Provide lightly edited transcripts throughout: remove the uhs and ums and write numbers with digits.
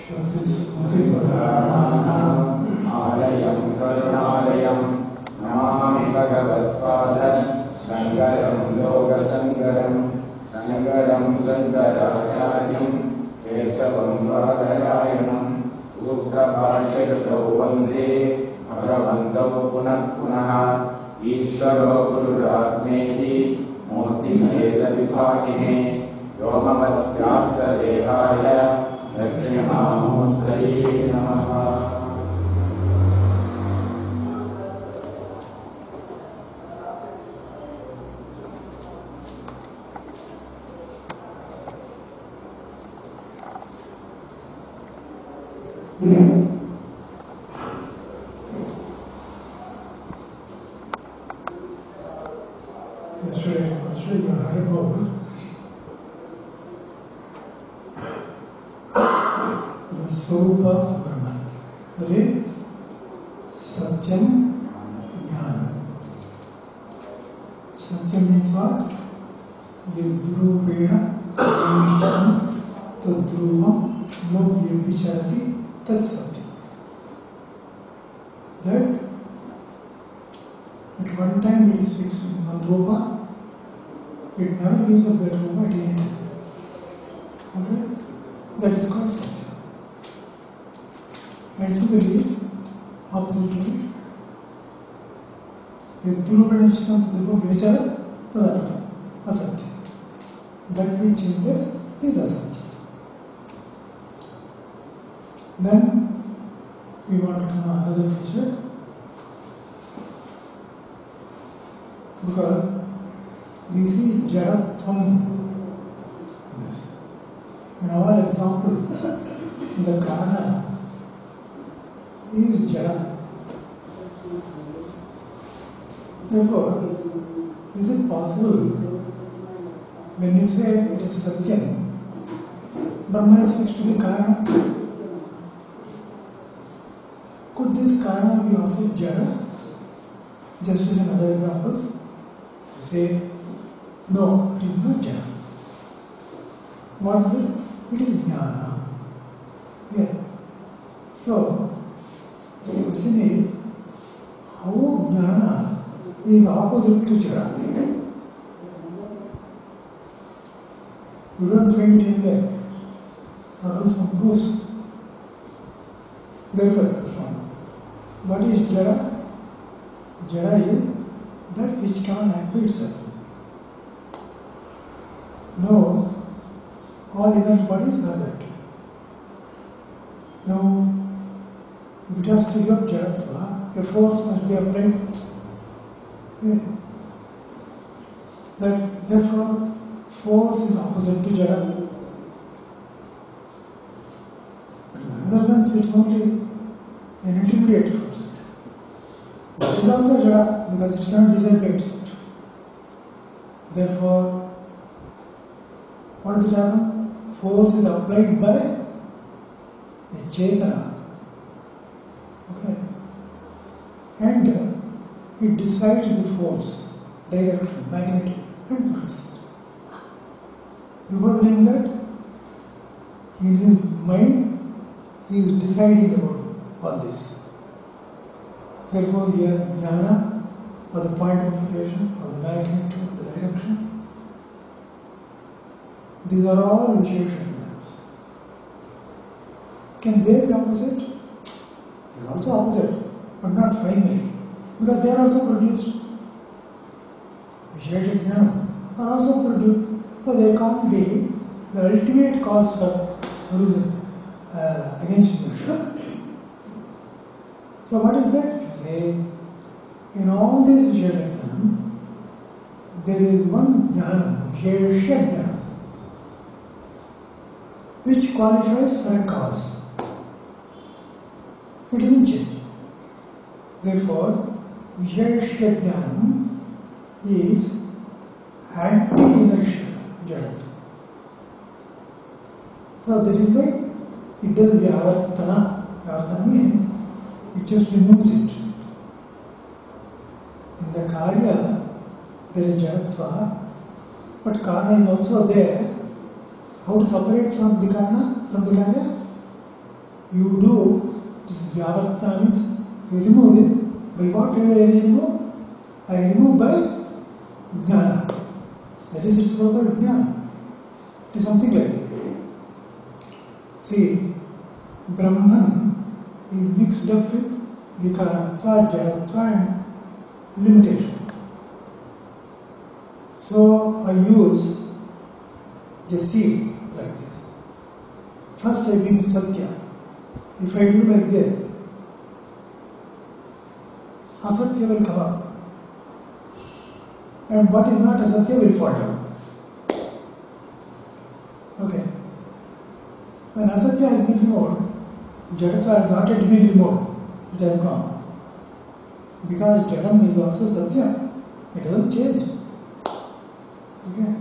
श्रुतिस्मृतिपुराणानाम् आलयं करुणालयं नमामि भगवत्पादशङ्करं लोकशङ्करं शङ्करं शङ्कराचार्यं केशवं बादरायणं सूत्रभाष्यकृतौ वन्दे भगवन्तौ पुनः पुनः ईश्वरो गुरुरात्मेति मूर्तिभेदविभागिने व्योमवद्व्याप्तदेहाय दक्षिणामूर्तये नमः। Yesterday you heard about the Swarupa of Brahman. That is Satyam Jnana. Satyam means what? Yadrupena Vishtam Tadruvam Lobhya Vicharati Tat Satyam. That at one time it is fixed in one rupa, it never gives up that rupa at any time. Okay? That is called Satya. And similarly, oppositely, Yadrupena Vishtam Tadruvam Vichara Tadartha Asatya. That which changes is Asatya. Then we want to know another feature. Because we see Jadatvam in this. In our example, the Karana is Jada. Therefore, is it possible when you say it is Satyam, Brahma is fixed to the Karana? Could this Karana be also Jada? Just as in other examples? Say, no, it is not Jnana. What is it? It is Jnana. Yeah. So, the question is, how Jnana is opposite to Jara? You don't find it anywhere. There are some proofs. Therefore, what is Jara? Jara is that which cannot act by itself. No, all inert bodies are that. Now, if it has to give up Jaratva, a force must be applied. Yeah. Therefore, force is opposite to Jara. But in another sense, it is only an intermediate force. But it is also Jara because it cannot decide by itself. Therefore, what does it happen? Force is applied by a Chetana. Okay? And it decides the force, direction, magnitude, and force. Before doing that, in his mind, he is deciding about all this. Therefore, he has Jnana, or the point of application, or the magnitude, or the direction. These are all Vishesha Jnanas. Can they be opposite? They are also opposite, but not finally, because they are also produced. Vishesha Jnana are also produced, so they can't be the ultimate cause for reason against inertia. So what is that? Say, in all these Vishesha Jnana, there is one Jnana, Vishesha Jnana, which qualifies for a cause. It doesn't change. Therefore, Vishesha Jnana is anti-inertia Jadat. So that is why it does Vyavartana. Vyavartana means it just removes it. In the Karya, there is Jadatva, but Karna is also there. How to separate from the Karna, from the Karya? you do this Vyavarta means you remove it. By what do I remove? I remove by Jnana. That is its purpose, Jnana. It is something like that. See, Brahman is mixed up with Vikaratva, Jadatva and limitation. So I use the seed like this. First I bring Satya. If I do like this, Asatya will come up. And what is not Asatya will fall down. Okay. When Asatya has been removed, Jadatva has not yet been removed. It has gone. Because Jadam is also Satya. It doesn't change. Okay.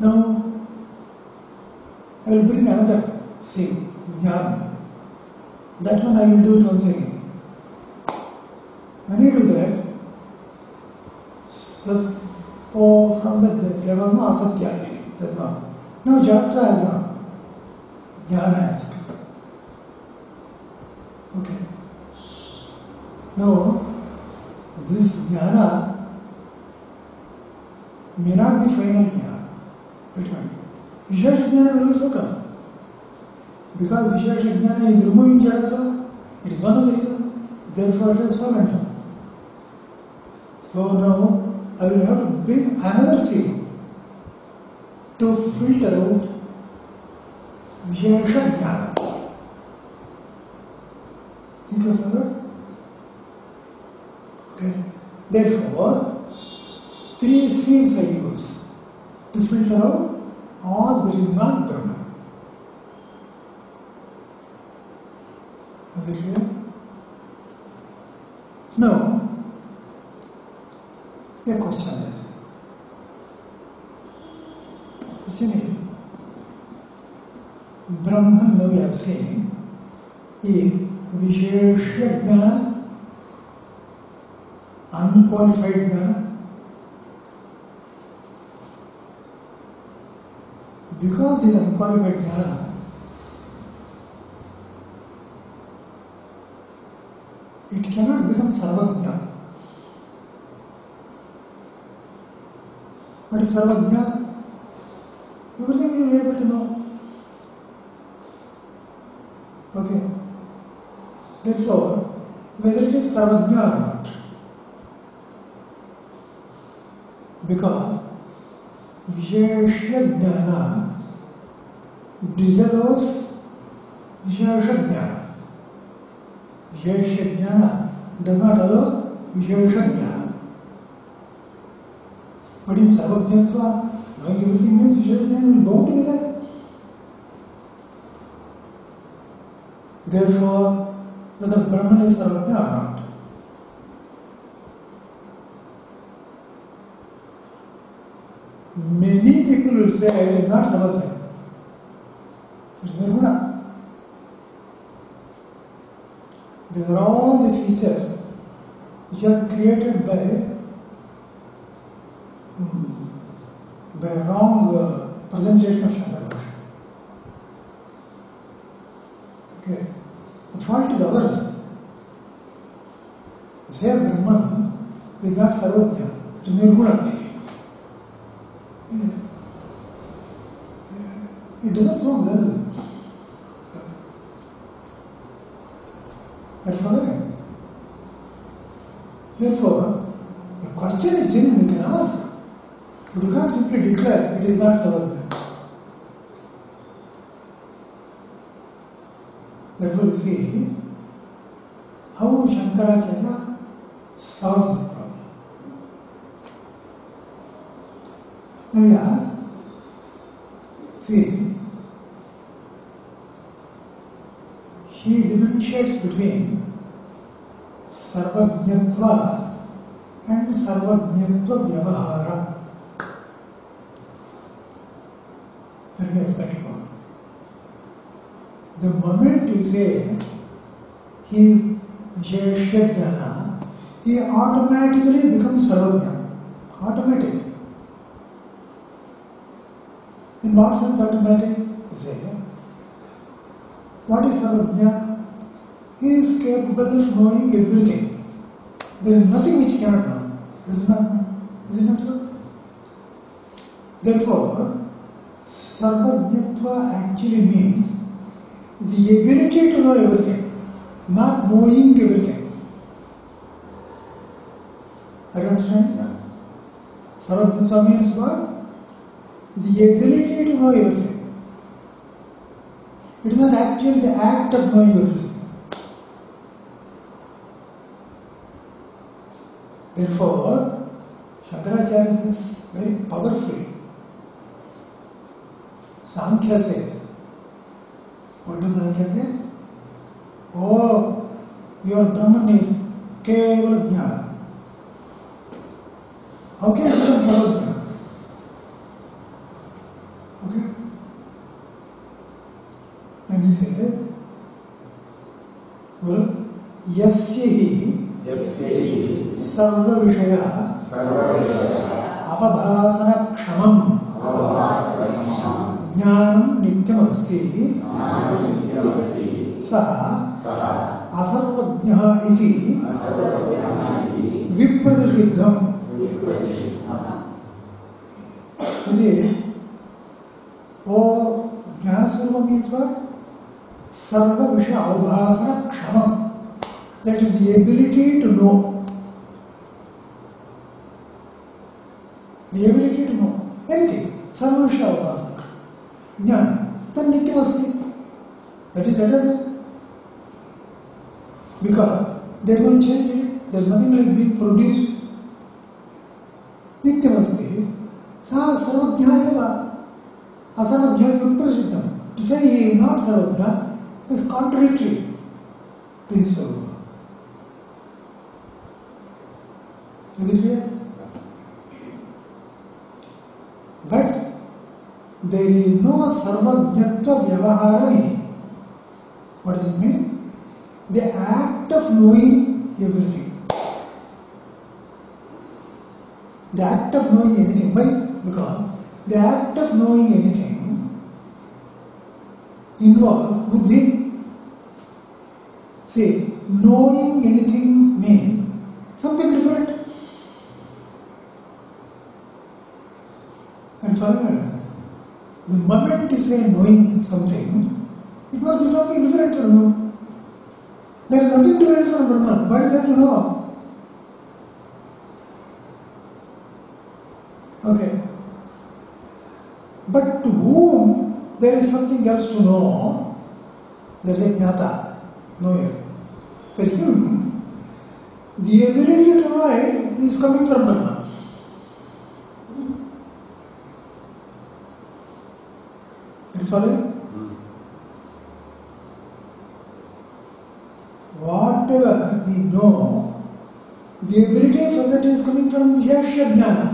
Now, I will bring another seed, Jnana. That one I will do it once again. When you do that, so, from there was no Asatya. That's not. Now Jadatva has gone. Jnana has come. Okay. Now, this Jnana may not be final Jnana. Wait a minute. Vishesha Jnana will also come. Because Vishesha Jnana is removing Jadatva, it is one of the reasons, therefore it is fallen. So now I will have to bring another seed to filter out Vishesha Jnana. Think of that? Okay. Therefore, 3 seeds I use to filter out all that is not Brahman. Is it clear? Now, a question is, Brahman, now we have seen, is Vishesha Jnana, unqualified Jnana. Because it is unqualified Jnana, it cannot become Sarvajna. What is Sarvajna? Everything you will be able to know. Okay. Therefore, whether it is Sarvajna or not, because Vishesha Jnana disallows Vishesha Jnana. Vishesha Jnana does not allow Vishesha Jnana. But in Sarvajnatva, knowing everything means Vishesha Jnana will bound to be there. Therefore, whether Brahman is Sarvajna or not, many people will say it is not Sarvajna. It is Nirguna. These are all the features which are created by wrong presentation of Shankara. Okay. The fault is ours. You say Brahman is not Sarvajna, it is Nirguna. It doesn't sound well. Therefore, the question is genuine, you can ask. But you can't simply declare it is not Sarvajna. Therefore, you see how Shankaracharya solves the problem. Now we ask, see, he differentiates between Sarvajnatva and Sarvajnatva Vyavahara. Very well. The moment you say he Vishesha Jnana, he automatically becomes Sarvajna. Automatic. In what sense automatic? You say, What is Sarvajna? He is capable of knowing everything. There is nothing which he cannot know. Is it not so? Therefore, Sarvajnatva actually means the ability to know everything, not knowing everything. Are you understanding? Sarvajnatva means what? The ability to know everything. It is not actually the act of knowing everything. Therefore, Shankaracharya says very powerfully. Sankhya says, what does Sankhya say? Oh, your Brahman is Kevala Jnana. How can you become Sarvajna? Okay? And he says, well, Yasya Sarva Vishaya Apabhasana Kshamam Jnanam Nityam Asti Saha Asarvajnaha iti Vipradishiddham. Oh, Jnanasvarma means what? Sarva Vishaya Avbhasana Kshamam. That is the ability to know. The ability to know anything. Sarva Vishaya Avbhasana Jnana. Then Nityam Asti. That is eternal. Because they don't change it. There is nothing like being produced. Nityam Asti. Sa Sarvajna eva. Asarvajna viprasiddham. To say he is not Sarvajna is contradictory to his Sarvajna. Is it clear? But there is no Sarvajnatva Vyavahara. What does it mean? The act of knowing everything. The act of knowing anything. Why? Because the act of knowing anything involves buddhi. See, knowing anything means something different. And further, the moment you say knowing something, it must be something different from you. There is nothing different from Brahman. Why do you have to know? Okay. But to whom there is something else to know, there is a jnata, knower. For him, the ability to know it is coming from Brahman. You follow? Whatever we know, the ability for that is coming from Vishesha Jnana.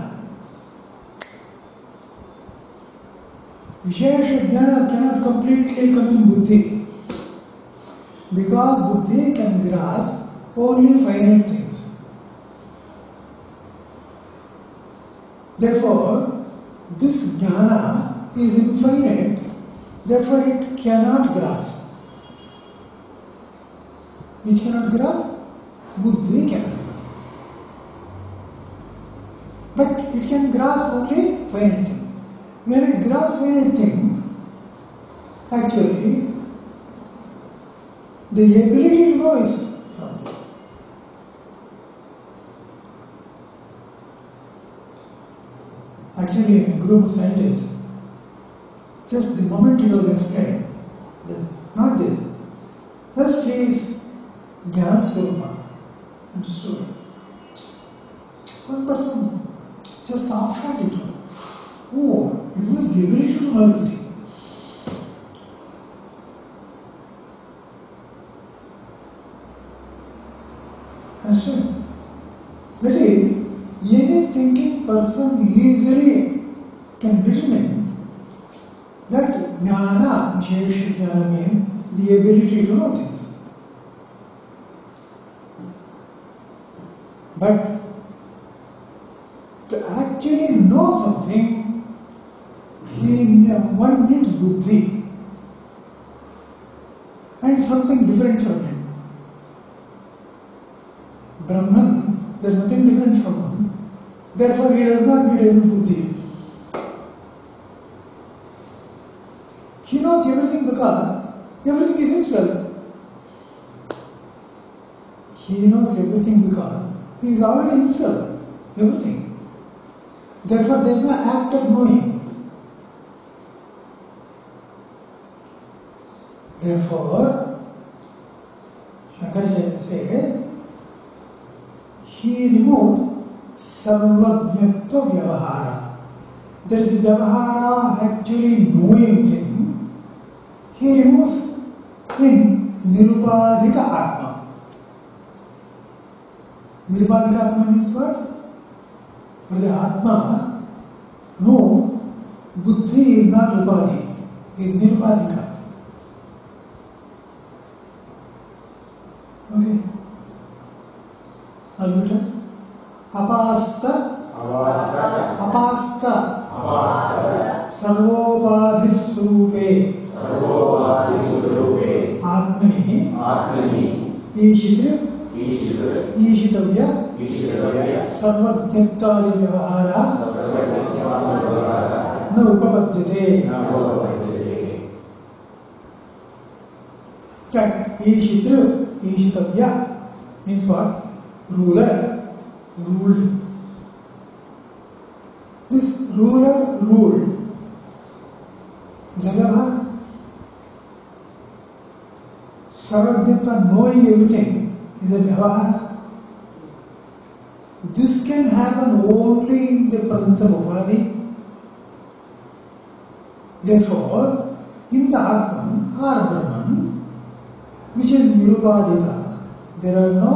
Vishesha Jnana cannot completely come in Buddhi, because Buddhi can grasp only finite things. Therefore, this Jnana is infinite, therefore it cannot grasp. Which cannot grasp? Buddhi can. But it can grasp only finite things. When it grasps finite things, actually, the ability to know is from this. Actually, a group of scientists, just the moment he was explained, not this, first is Jnana Swarma, understood. One person just after it, oh, it was the ability to know everything. Understood? That is, any thinking person easily can determine that Jnana, Vishesha Jnana means the ability to know things. But to actually know something, one needs buddhi. find something different from him. Brahman, there is nothing different from him. Therefore, he does not need any buddhi. He knows everything because everything is himself. He knows everything because he is already himself. Everything. Therefore, there is no act of knowing. Therefore, Shankaracharya says, he removes sarvajñatva vyavahara. That is the vyavahara actually knowing thing. He removes in nirupadhika atma. Nirupadhika atma means what? For the atma, no, buddhi is not upadhi, it is nirupadhika. Okay. Alvita. Apasta. Sarvopadhisvarupe. Atmani. Ishitavya. Sarvajñatvari vyavahara. Na upapadyate. Right. Ishitavya means what? Ruler. Ruled. This ruler ruled. Vyavahara. Sarvajñatva, knowing everything, is a vyavahara. This can happen only in the presence of upadhi. Therefore, in the Atman or Brahman, which is nirupadhika, there are no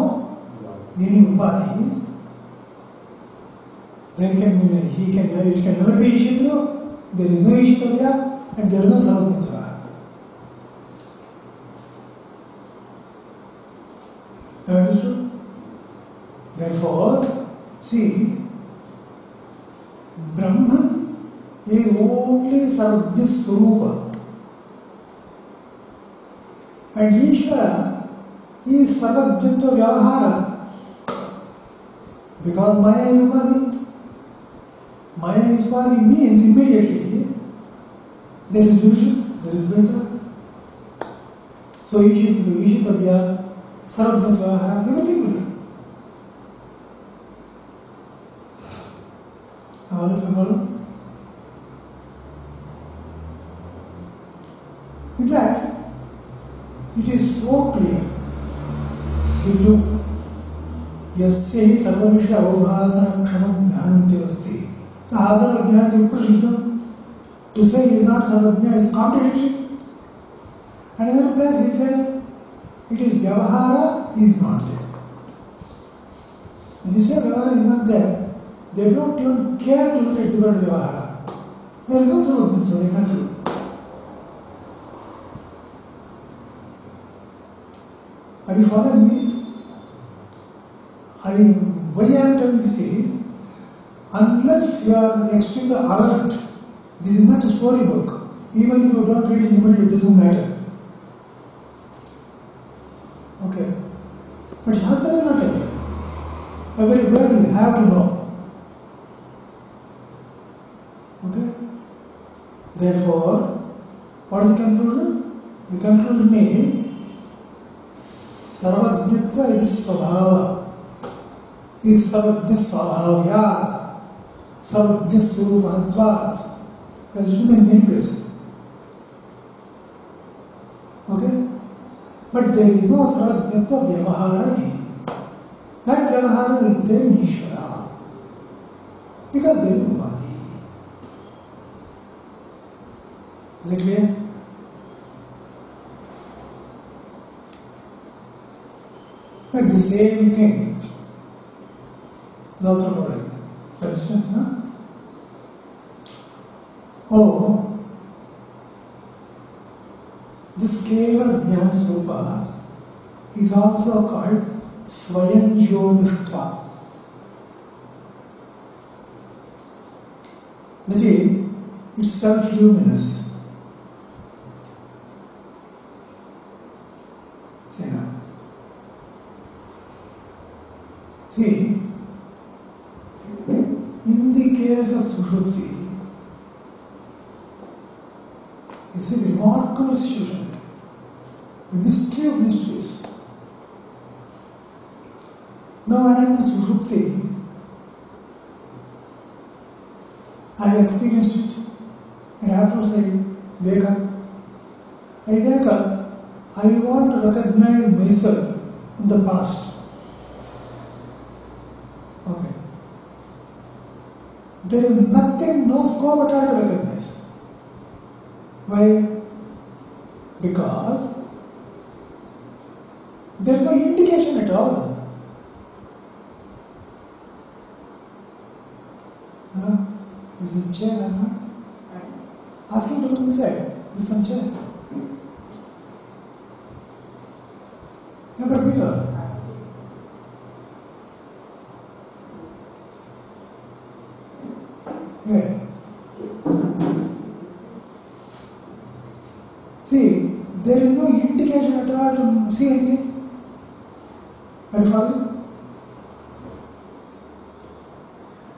any upadhi. There can be, it can never be Ishitavya, there is no Ishitavya, and there is no Sarvajñatva. Understood? Therefore, see, Brahman is only Sarvajña Swarupa. And Ishvara is Sarvajñatva Vyavahara. Because Maya is Upadhi. Maya is Upadhi means immediately there is division, there is Dvaita. So Ishitavya, Sarvajñatva Vyavahara, everything will be. All of you follow? In fact, it is so clear. If you yasya sarvamishya avbhasana kshamam jnanante asti. So hazara jnanati uprashittam. To say he is not sarvajña is contradictory. And another place he says it is vyavahara is not there. When you say vyavahara is not there, they don't even care to look at the word vyavahara. There is no sarvajña, so they can't do it. Are you following me? Why I am telling this is, unless you are extremely alert, this is not a storybook. Even if you don't read in the middle, it doesn't matter. Okay. But Shastra is not like that. Every word you have to know. Okay? Therefore, what is the conclusion? The conclusion is, Sarvajñatva is Svabhava. Is Sarvajña Svabhavya. Sarvajña Swarupadvat. As written in many places. Okay? But there is no Sarvajñatva Vyavahara in it. That Vyavahara will be there in Ishvara. Because there is Upadhi. Is it clear? But the same thing is also not like that. For instance, no? Oh, this Keva Jnana Swarupa is also called Swayam Jyotishtva. That is, it's self-luminous. Suhrupti is a remarkable situation. The mystery of mysteries. Now, when I am in Suhrupti, I have experienced it, and afterwards I wake up. I want to recognize myself in the past. Okay. There is nothing, no scope at all to recognize. Why? Because there is no indication at all. There is a chair, ask him to look inside. There is some chair. Never bigger. Where? See, there is no indication at all to see anything. Are you following?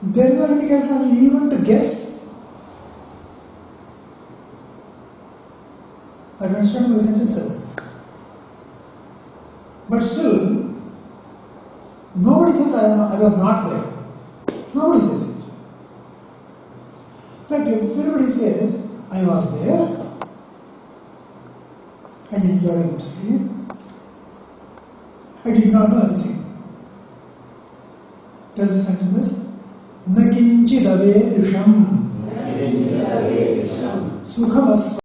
There is no indication even to guess. I understand my sentence. But still, nobody says I was not there. Nobody says it. In fact, everybody says, I was there, I enjoyed sleep, I did not know anything. Tell the sentence, Nakinchidave Risham Sukhamas